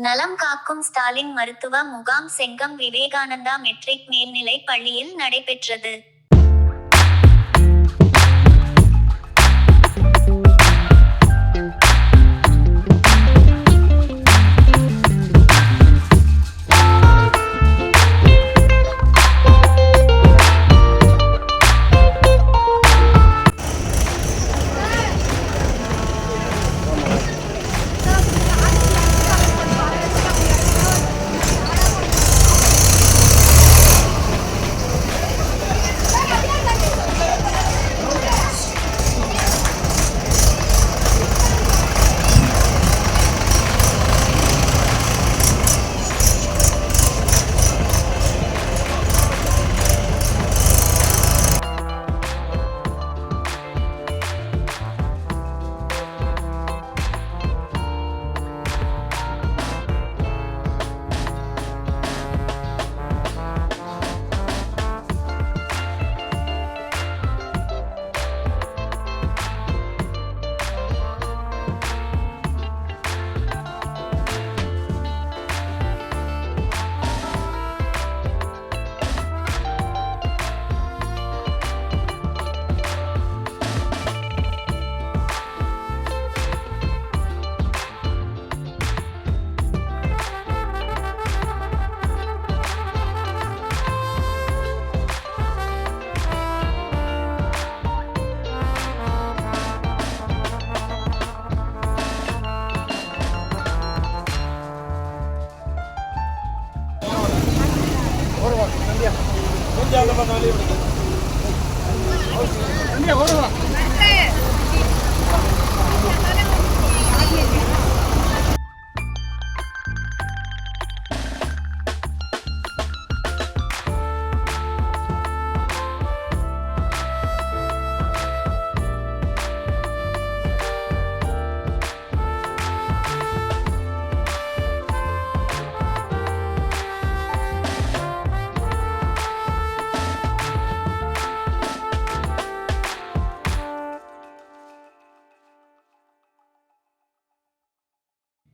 நலம் காக்கும் ஸ்டாலின் மருத்துவ முகாம் செங்கம் விவேகானந்தா மெட்ரிக் மேல்நிலைப் பள்ளியில் நடைபெற்றது.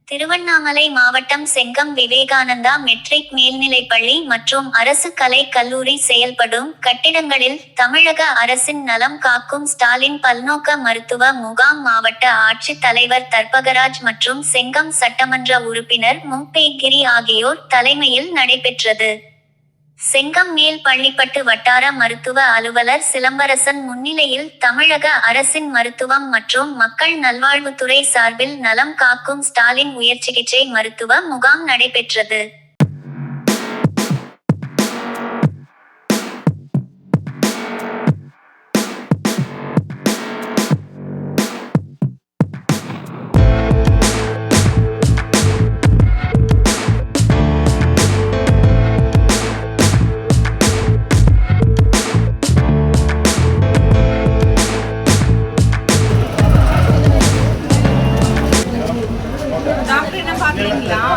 திருவண்ணாமலை மாவட்டம் செங்கம் விவேகானந்தா மெட்ரிக் மேல்நிலைப்பள்ளி மற்றும் அரசு கலைக் கல்லூரி செயல்படும் கட்டிடங்களில் தமிழக அரசின் நலம் காக்கும் ஸ்டாலின் பல்நோக்க மருத்துவ முகாம் மாவட்ட ஆட்சித் தலைவர் தர்பகராஜ் மற்றும் செங்கம் சட்டமன்ற உறுப்பினர் மும்பே கிரி ஆகியோர் தலைமையில் நடைபெற்றது. செங்கம் மேல் பள்ளிப்பட்டு வட்டார மருத்துவ அலுவலர் சிலம்பரசன் முன்னிலையில் தமிழக அரசின் மருத்துவம் மற்றும் மக்கள் நல்வாழ்வுத்துறை சார்பில் நலம் காக்கும் ஸ்டாலின் உயர்சிகிச்சை மருத்துவ முகாம் நடைபெற்றது.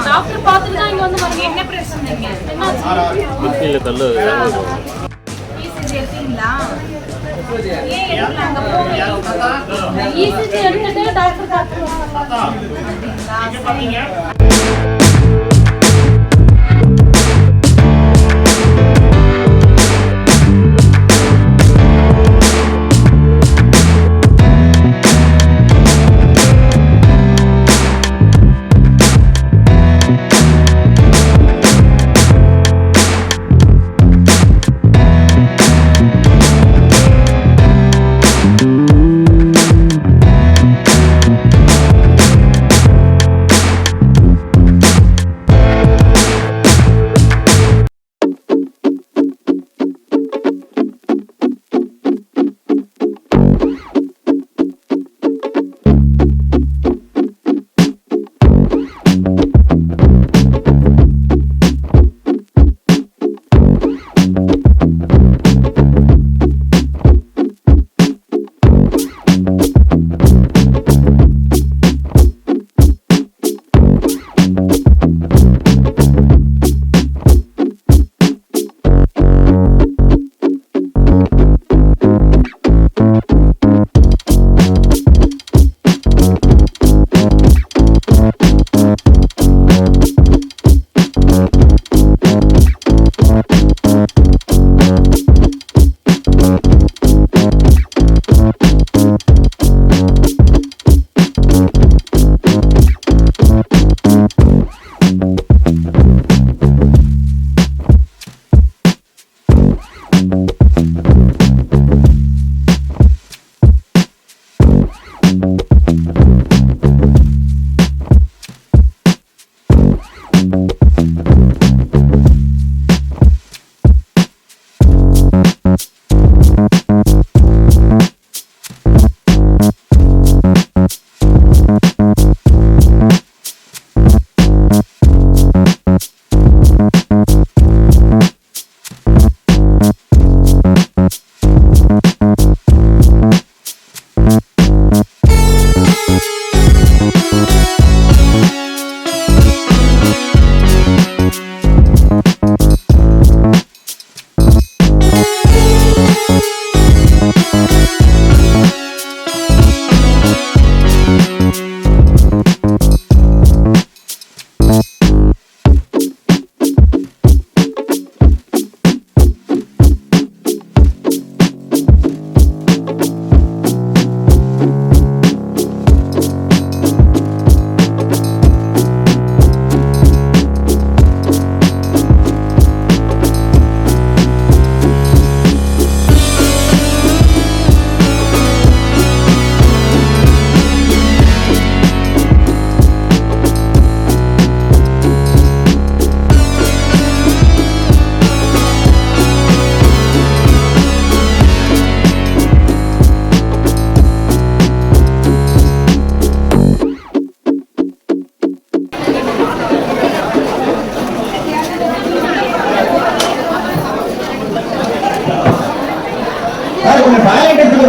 டாக்டர் பார்த்துட்டு தான் இங்க வந்து பாருங்க. என்ன பிரச்சனைங்க? இல்ல கல்லு இசிஜி எடுத்தீங்களா? ஏன் எடுக்கல? அங்க போங்க. இசிஜி எடுத்துட்டு டாக்டர் காட்டுவாங்க. அப்படிங்களா?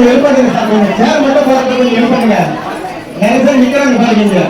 கொஞ்சம் ஹெல்ப் பண்ணுங்க சார், கொஞ்சம் சேர் மட்டும் போறது கொஞ்சம் ஹெல்ப் பண்ணுங்க. நிறைய பேர் நிக்கிறாங்க பாருங்க.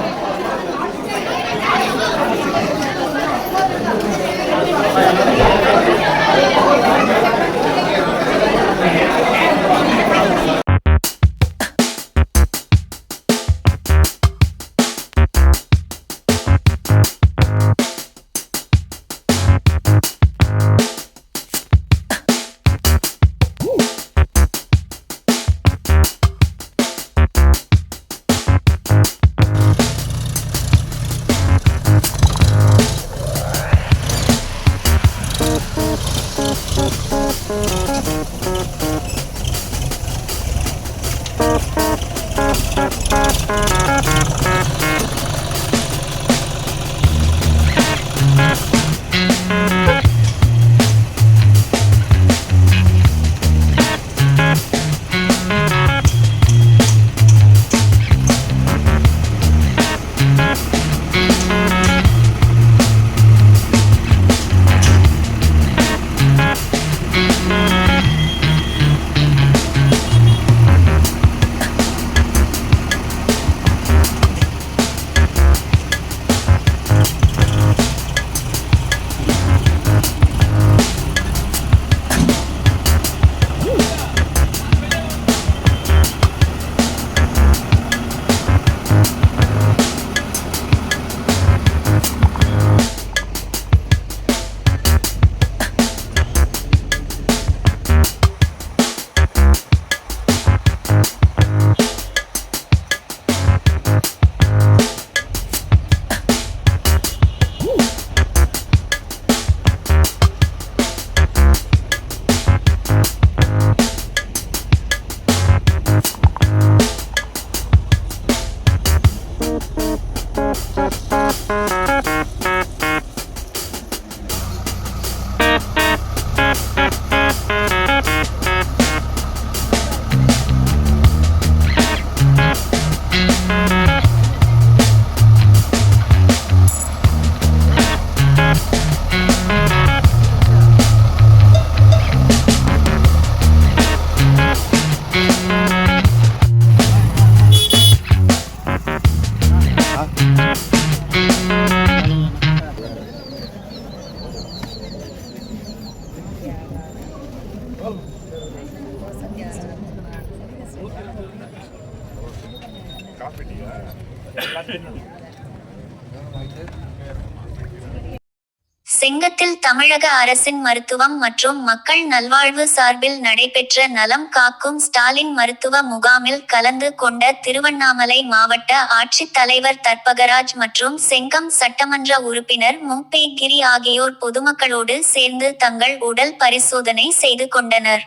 செங்கத்தில் தமிழக அரசின் மருத்துவம் மற்றும் மக்கள் நல்வாழ்வு சார்பில் நடைபெற்ற நலம் காக்கும் ஸ்டாலின் மருத்துவ முகாமில் கலந்து கொண்ட திருவண்ணாமலை மாவட்ட ஆட்சித் தலைவர் தர்பகராஜ் மற்றும் செங்கம் சட்டமன்ற உறுப்பினர் மும்பே கிரி ஆகியோர் பொதுமக்களோடு சேர்ந்து தங்கள் உடல் பரிசோதனை செய்து கொண்டனர்.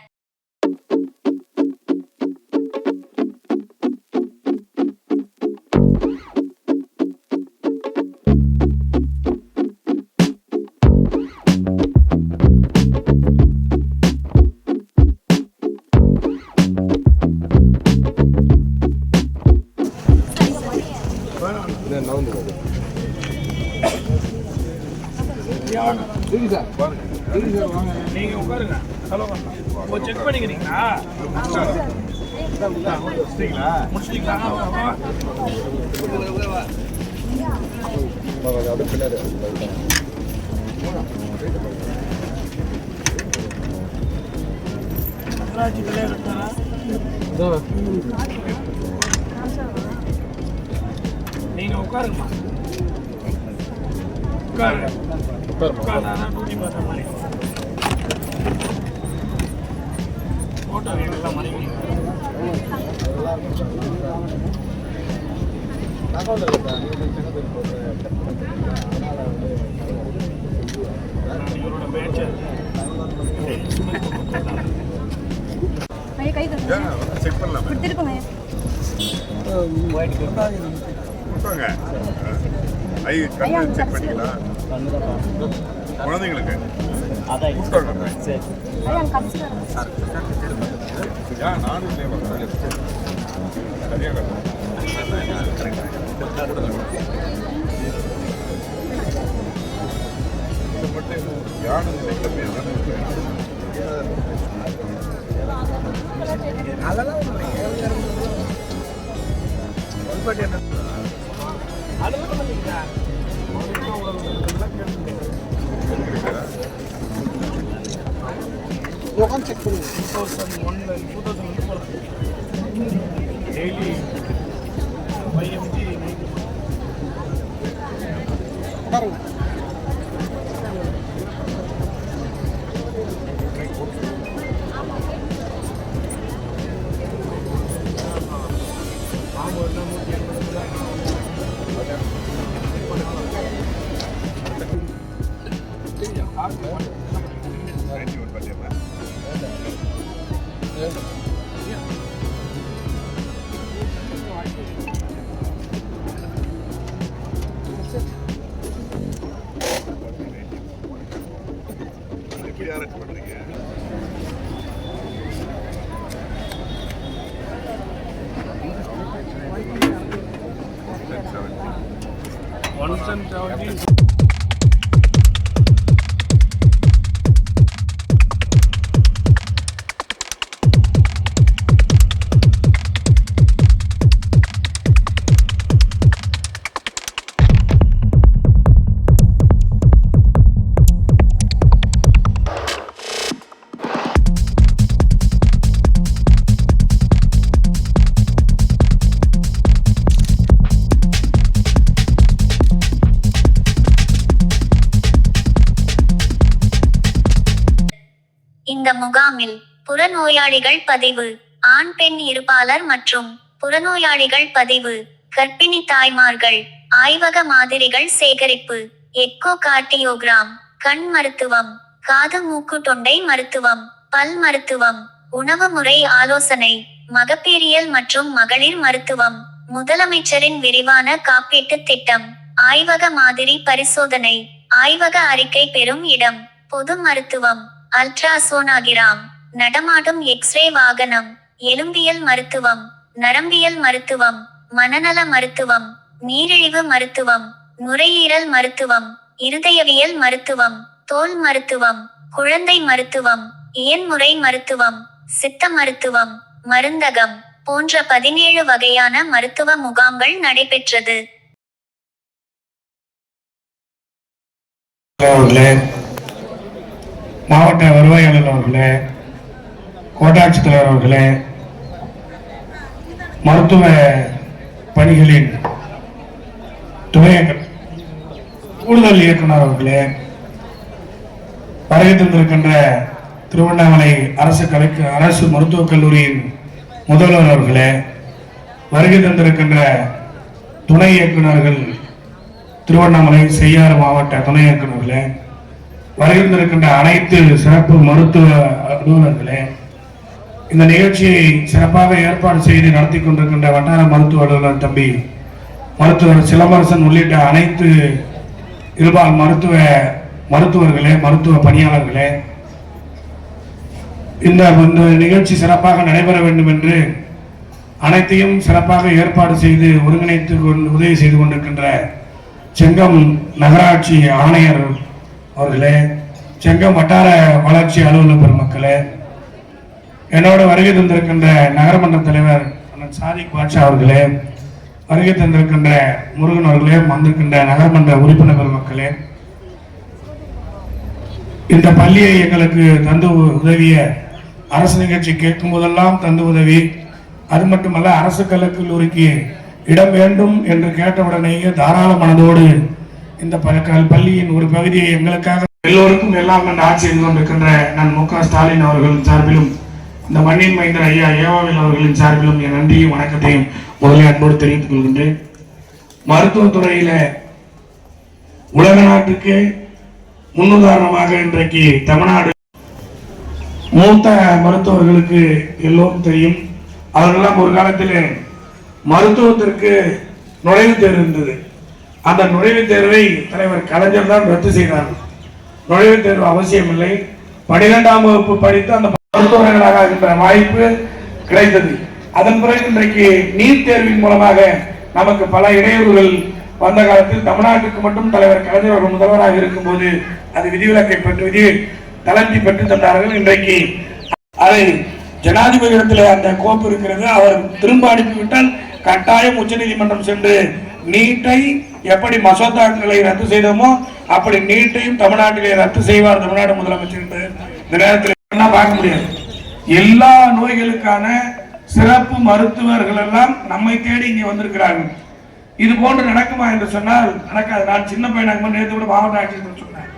நீங்க உட்காருங்க. ஹலோ செக் பண்ணிக்கிறீங்களா? முடிச்சிட்டீங்களா? நீங்க உட்காருங்கம்மா. உட்காருங்க. போட்டோ எல்லாம் மறைவு இவரோட மேட்சர் செக் பண்ணலாம். ஐ கண்ணு செக் பண்ணிக்கலாம். குழந்தைங்களுக்கு நானும் சரியாக யாரும் அதெல்லாம் டெய்லி 5 mg எப்படி ஆராய்ச்சி பண்றீங்க? Once and 70. இந்த முகாமில் புறநோயாளிகள் பதிவு, ஆண் பெண் இருபாலர் மற்றும் புறநோயாளிகள் பதிவு, கர்ப்பிணி தாய்மார்கள், ஆய்வக மாதிரிகள் சேகரிப்பு, எக்கோ கார்டியோகிராம், கண் மருத்துவம், காது மூக்கு தொண்டை மருத்துவம், பல் மருத்துவம், உணவு முறை ஆலோசனை, மகப்பேறியல் மற்றும் மகளிர் மருத்துவம், முதலமைச்சரின் விரிவான காப்பீட்டு திட்டம், ஆய்வக மாதிரி பரிசோதனை, ஆய்வக அறிக்கை பெறும் இடம், பொது மருத்துவம், அல்ட்ராசோனாகிராம், நடமாடும் எக்ஸ்ரே வாகனம், எலும்பியல் மருத்துவம், நரம்பியல் மருத்துவம், மனநல மருத்துவம், நீரிழிவு மருத்துவம், நுரையீரல் மருத்துவம், இருதயவியல் மருத்துவம், தோல் மருத்துவம், குழந்தை மருத்துவம், இயன்முறை மருத்துவம், சித்த மருத்துவம், மருந்தகம் போன்ற 17 வகையான மருத்துவ முகாம்கள் நடைபெற்றது. மாவட்ட வருவாய் அலுவலர் அவர்களே, கோட்டாட்சித்தலைவர் அவர்களே, மருத்துவ பணிகளின் துணை கூடுதல் இயக்குனர் அவர்களே, வருகை தந்திருக்கின்ற திருவண்ணாமலை அரசு மருத்துவக் கல்லூரியின் முதல்வர் அவர்களே, வருகை தந்திருக்கின்ற துணை இயக்குநர்கள், திருவண்ணாமலை செய்யாறு மாவட்ட துணை இயக்குநர்களே, வருகின்றிருக்கின்ற அனைத்து சிறப்பு மருத்துவ அலுவலர்களே, இந்த நிகழ்ச்சியை சிறப்பாக ஏற்பாடு செய்து நடத்தி கொண்டிருக்கின்ற வட்டார மருத்துவ அலுவலர் தம்பி மருத்துவர் சிலம்பரசன் உள்ளிட்ட அனைத்து இருபால் மருத்துவர்களே, மருத்துவ பணியாளர்களே, இந்த நிகழ்ச்சி சிறப்பாக நடைபெற வேண்டும் என்று அனைத்தையும் சிறப்பாக ஏற்பாடு செய்து ஒருங்கிணைத்து உதவி செய்து கொண்டிருக்கின்ற செங்கம் நகராட்சி ஆணையர் அவர்களே, செங்கம் வட்டார வளர்ச்சி அலுவலர் பெருமக்களே, என்னோட வருகை தந்திருக்கின்ற நகரமன்ற தலைவர் சாதிக் பாட்சா அவர்களே, வருகை தந்திருக்கின்ற முருகன் அவர்களே, வந்திருக்கின்ற நகரமன்ற உறுப்பினர் பெருமக்களே, இந்த பள்ளியை எங்களுக்கு தந்து உதவிய அரசு நிகழ்ச்சி கேட்கும் போதெல்லாம் தந்து உதவி, அது மட்டுமல்ல அரசு கல்லூரிக்கு இடம் வேண்டும் என்று கேட்டவுடனேயே தாராள மனதோடு இந்த பள்ளியின் ஒரு பகுதியை எங்களுக்காக எல்லோருக்கும் எல்லாம் கண்டு ஆட்சி செய்து கொண்டிருக்கின்ற நான் மு.க. ஸ்டாலின் அவர்களின் சார்பிலும் இந்த மண்ணின் மைந்தர் ஐயா ஏவாவில் அவர்களின் சார்பிலும் என் நன்றியும் வணக்கத்தையும் முதலில் அன்போடு தெரிவித்துக் கொள்கின்றேன். மருத்துவத்துறையில உலக நாட்டுக்கு முன்னுதாரணமாக இன்றைக்கு தமிழ்நாடு மூத்த மருத்துவர்களுக்கு எல்லோரும் தெரியும். அவர்களெல்லாம் ஒரு காலத்தில் மருத்துவத்திற்கு நுழைவுத் தேர்வு இருந்தது. அந்த நுழைவுத் தேர்வை தலைவர் கலைஞர் தான் ரத்து செய்தார். நுழைவுத் தேர்வு அவசியம் இல்லை. 12ஆம் வகுப்பு படித்து அந்த மருத்துவர்களாக இருக்கின்ற வாய்ப்பு கிடைத்தது. அதன் பிறகு இன்றைக்கு நீட் தேர்வின் மூலமாக நமக்கு பல இடையூறுகள் வந்த காலத்தில் தமிழ்நாட்டுக்கு மட்டும் தலைவர் கலைஞர் அவர்கள் முதல்வராக இருக்கும்போது அது விதிவிலக்கை பெற்று தளர்த்தி பெற்று தந்தார்கள். இன்றைக்கு அதை ஜனாதிபதியிடத்தில் அந்த கோப்பு இருக்கிறது. அவர் திரும்ப அனுப்பிவிட்டால் கட்டாயம் உச்சநீதிமன்றம் சென்று நீட்டை எப்படி மசோதாக்களை ரத்து செய்தோமோ அப்படி நீட்டையும் தமிழ்நாட்டிலே ரத்து செய்வார் தமிழ்நாடு முதலமைச்சர் என்று இந்த நேரத்தில் பார்க்க முடியாது. எல்லா நோய்களுக்கான சிறப்பு மருத்துவர்கள் எல்லாம் நம்மை தேடி இங்கே வந்திருக்கிறார்கள். இது போன்று நடக்குமா என்று சொன்னால் நடக்காது. நான் சின்ன பையனாக நேற்று கூட மாவட்ட ஆட்சியர் சொன்னேன்.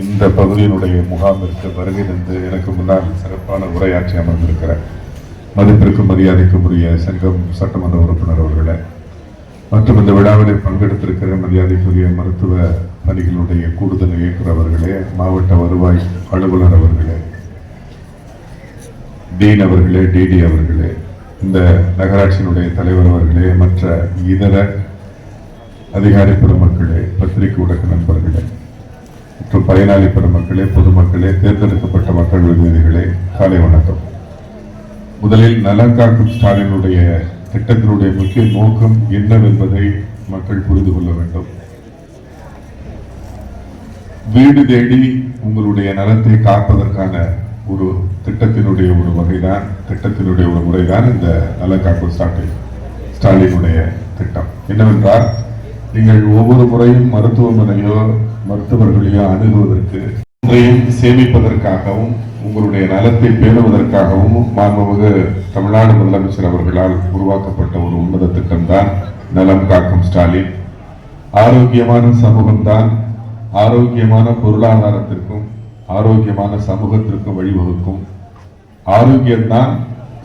இந்த பகுதியினுடைய முகாமிற்கு வருகை தந்து எனக்கு முன்னால் சிறப்பான உரையாற்றி அமர்ந்திருக்கிற மதிப்பிற்கும் மரியாதைக்கும் உரிய சங்கம் சட்டமன்ற உறுப்பினர் அவர்களே, மற்றும் இந்த விழாவில் பங்கெடுத்திருக்கிற மரியாதைக்குரிய மருத்துவ பணிகளுடைய கூடுதல் இயக்குநர் அவர்களே, மாவட்ட வருவாய் அலுவலர் அவர்களே, டீன் அவர்களே, டிடி அவர்களே, இந்த நகராட்சியினுடைய தலைவர் அவர்களே, மற்ற இதர அதிகாரி பெருமக்களே, பத்திரிகை ஊடக நண்பர்களே மற்றும் பயனாளி பெருமக்களே, பொதுமக்களே, தேர்ந்தெடுக்கப்பட்ட மக்கள் பிரதிநிதிகளே, காலை வணக்கம். முதலில் நலம் காக்கும் ஸ்டாலினுடைய திட்டத்தினுடைய முக்கிய நோக்கம் என்னவென்பதை மக்கள் புரிந்து கொள்ள வேண்டும். வீடு தேடி உங்களுடைய நலத்தை காப்பதற்கான ஒரு திட்டத்தினுடைய ஒரு வகைதான், திட்டத்தினுடைய ஒரு முறைதான் இந்த நலம் காக்கும் ஸ்டாலினுடைய திட்டம். என்னவென்றால், நீங்கள் ஒவ்வொரு முறையும் மருத்துவமனையோ மருத்துவர்களையோ அணுகுவதற்கு ஒன்றையும் சேமிப்பதற்காகவும் உங்களுடைய நலத்தை பேணுவதற்காகவும் மாண்புமிகு தமிழ்நாடு முதலமைச்சர் அவர்களால் உருவாக்கப்பட்ட ஒரு உன்னத திட்டம்தான் நலம் காக்கும் ஸ்டாலின். ஆரோக்கியமான சமூகம்தான் ஆரோக்கியமான பொருளாதாரத்திற்கும் ஆரோக்கியமான சமூகத்திற்கும் வழிவகுக்கும். ஆரோக்கியம்தான்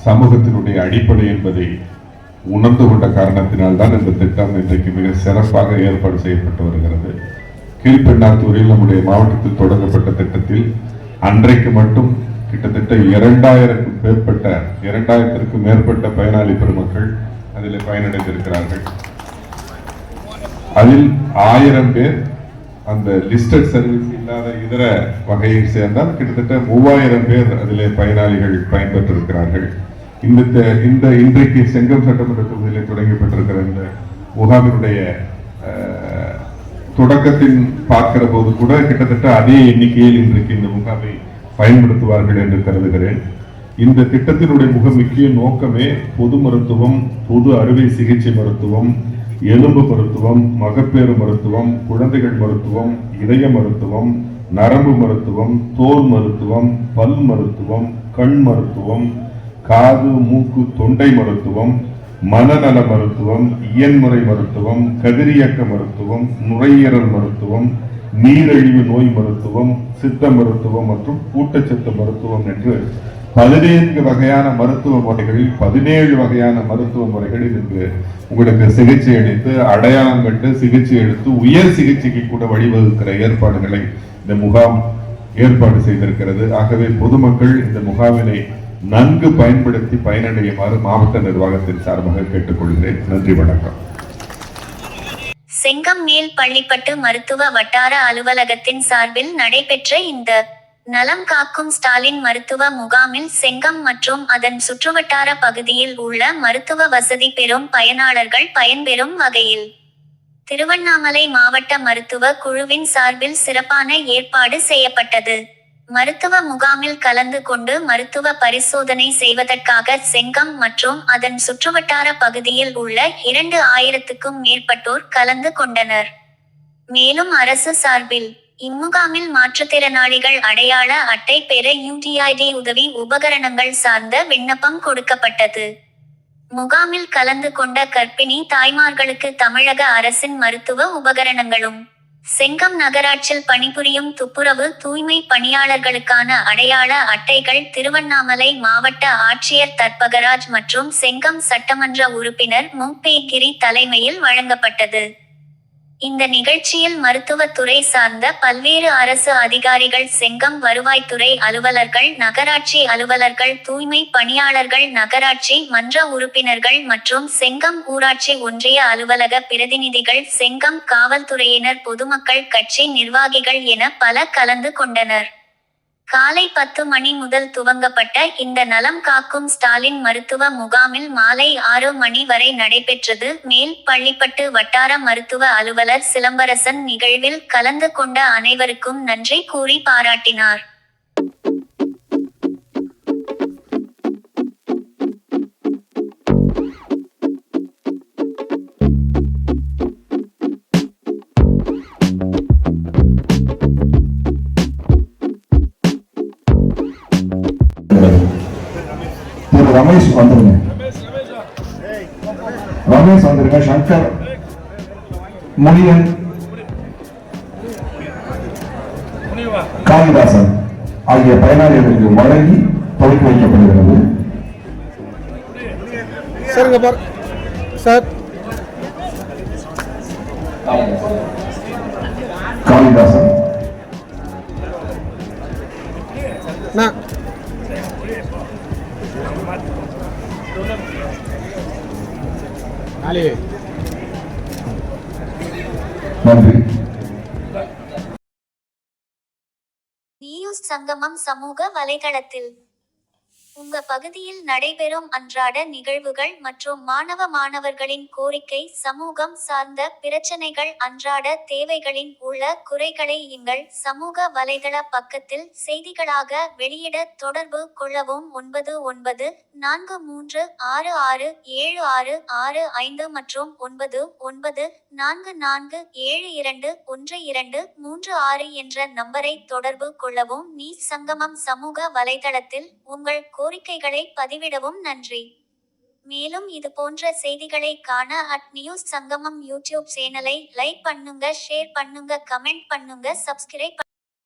சமூகத்தினுடைய அடிப்படை என்பதை உணர்ந்து கொண்ட காரணத்தினால் தான் இந்த திட்டம் இன்றைக்கு மிக சிறப்பாக ஏற்பாடு செய்யப்பட்டு வருகிறது. கீழ்பெண்ணாத்தூரில் நம்முடைய மாவட்டத்தில் தொடங்கப்பட்ட திட்டத்தில் அன்றைக்கு மட்டும் கிட்டத்தட்ட 2000க்கும் மேற்பட்ட பயனாளி பெருமக்கள் அதில் பயனடைந்திருக்கிறார்கள். அதில் 1000 பேர் அந்த லிஸ்டட் சர்வீஸ் இல்லாத இதர வகையை சேர்ந்தால் கிட்டத்தட்ட 3000 பேர் அதிலே பயனாளிகள் பயன்பெற்றிருக்கிறார்கள். இந்த இன்றைக்கு செங்கம் சட்டமன்ற தொகுதியில் தொடங்கப்பட்டிருக்கிற இந்த முகாமினுடைய தொடக்கத்தின் பார்க்கிற போது கூட கிட்டத்தட்ட அதே எண்ணிக்கையில் இன்றைக்கு இந்த முகாமை பயன்படுத்துவார்கள் என்று கருதுகிறேன். இந்த திட்டத்தினுடைய மிக முக்கிய நோக்கமே பொது மருத்துவம், பொது அறுவை சிகிச்சை மருத்துவம், எலும்பு மருத்துவம், மகப்பேறு மருத்துவம், குழந்தைகள் மருத்துவம், இதய மருத்துவம், நரம்பு மருத்துவம், தோல் மருத்துவம், பல் மருத்துவம், கண் மருத்துவம், காது மூக்கு தொண்டை மருத்துவம், மனநல மருத்துவம், இயன்முறை மருத்துவம், கதிரியக்க மருத்துவம், நுரையீரல் மருத்துவம், நீரிழிவு நோய் மருத்துவம், சித்த மருத்துவம் மற்றும் ஊட்டச்சத்து மருத்துவம் என்று 14 வகையான மருத்துவ முறைகளில் 17 வகையான மருத்துவ முறைகளில் இன்று உங்களுக்கு சிகிச்சை அளித்து அடையாளம் கண்டு சிகிச்சை எடுத்து உயர் சிகிச்சைக்கு கூட வழிவகுக்கிற ஏற்பாடுகளை இந்த முகாம் ஏற்பாடு செய்திருக்கிறது. ஆகவே பொதுமக்கள் இந்த முகாமினை நன்கு பயன்படுத்தி பயனடையுமாறு மாவட்ட நிர்வாகத்தின் சார்பாக கேட்டுக்கொள்கிறேன். நன்றி, வணக்கம். செங்கம் மேல் பள்ளிப்பட்டு மருத்துவ வட்டார அலுவலகத்தின் சார்பில் நடைபெற்ற இந்த நலம் காக்கும் ஸ்டாலின் மருத்துவ முகாமில் செங்கம் மற்றும் அதன் சுற்றுவட்டார பகுதியில் உள்ள மருத்துவ வசதி பெறும் பயனாளர்கள் பயன்பெறும் வகையில் திருவண்ணாமலை மாவட்ட மருத்துவ குழுவின் சார்பில் சிறப்பான ஏற்பாடு செய்யப்பட்டது. மருத்துவ முகாமில் கலந்து கொண்டு மருத்துவ பரிசோதனை செய்வதற்காக செங்கம் மற்றும் அதன் சுற்றுவட்டார பகுதியில் உள்ள 2000க்கும் மேற்பட்டோர் கலந்து கொண்டனர். மேலும் அரசு சார்பில் இம்முகாமில் மாற்றுத்திறனாளிகள் அடையாள அட்டை பெற UDID உதவி உபகரணங்கள் சார்ந்த விண்ணப்பம் கொடுக்கப்பட்டது. முகாமில் கலந்து கொண்ட கர்ப்பிணி தாய்மார்களுக்கு தமிழக அரசின் மருத்துவ உபகரணங்களும், செங்கம் நகராட்சியில் பணிபுரியும் துப்புரவு தூய்மை பணியாளர்களுக்கான அடையாள அட்டைகள் திருவண்ணாமலை மாவட்ட ஆட்சியர் தர்பகராஜ் மற்றும் செங்கம் சட்டமன்ற உறுப்பினர் மும்பே கிரி தலைமையில் வழங்கப்பட்டது. இந்த நிகழ்ச்சியில் மருத்துவத்துறை சார்ந்த பல்வேறு அரசு அதிகாரிகள், செங்கம் வருவாய்த்துறை அலுவலர்கள், நகராட்சி அலுவலர்கள், தூய்மை பணியாளர்கள், நகராட்சி மன்ற உறுப்பினர்கள் மற்றும் செங்கம் ஊராட்சி ஒன்றிய அலுவலக பிரதிநிதிகள், செங்கம் காவல்துறையினர், பொதுமக்கள், கட்சி நிர்வாகிகள் என பல கலந்து கொண்டனர். காலை 10 மணி முதல் துவங்கப்பட்ட இந்த நலம் காக்கும் ஸ்டாலின் மருத்துவ முகாமில் மாலை 6 மணி வரை நடைபெற்றது. மேல் பள்ளிப்பட்டு வட்டார மருத்துவ அலுவலர் சிலம்பரசன் நிகழ்வில் கலந்து கொண்ட அனைவருக்கும் நன்றி கூறி பாராட்டினார். ரமேஷ் வந்துருங்க, ரமேஷ் வந்துருங்க, சங்கர், முனியன், காளிதாசன் ஆகிய பயனாளிகளுக்கு வழங்கி தொடங்கி வைக்கப்படுகிறது. சார் பார் சார் காளிதாசன், நன்றி. நியூஸ் சங்கமம் சமூக வலைதளத்தில் உங்க பகுதியில் நடைபெறும் அன்றாட நிகழ்வுகள் மற்றும் மாணவர்களின் கோரிக்கை, சமூகம் சார்ந்த பிரச்சனைகள், அன்றாட தேவைகளின் உள்ள குறைகளை எங்கள் சமூக வலைதள பக்கத்தில் செய்திகளாக வெளியிட தொடர்பு கொள்ளவும். 9943667665 மற்றும் 9944721236 என்ற நம்பரை தொடர்பு கொள்ளவும். நியூஸ் சங்கமம் சமூக வலைதளத்தில் உங்கள் கோரிக்கைகளை பதிவிடவும். நன்றி. மேலும் இது போன்ற செய்திகளை காண @நியூஸ் சங்கமம் யூடியூப் சேனலை லைக் பண்ணுங்க, ஷேர் பண்ணுங்க, கமெண்ட் பண்ணுங்க, சப்ஸ்கிரைப்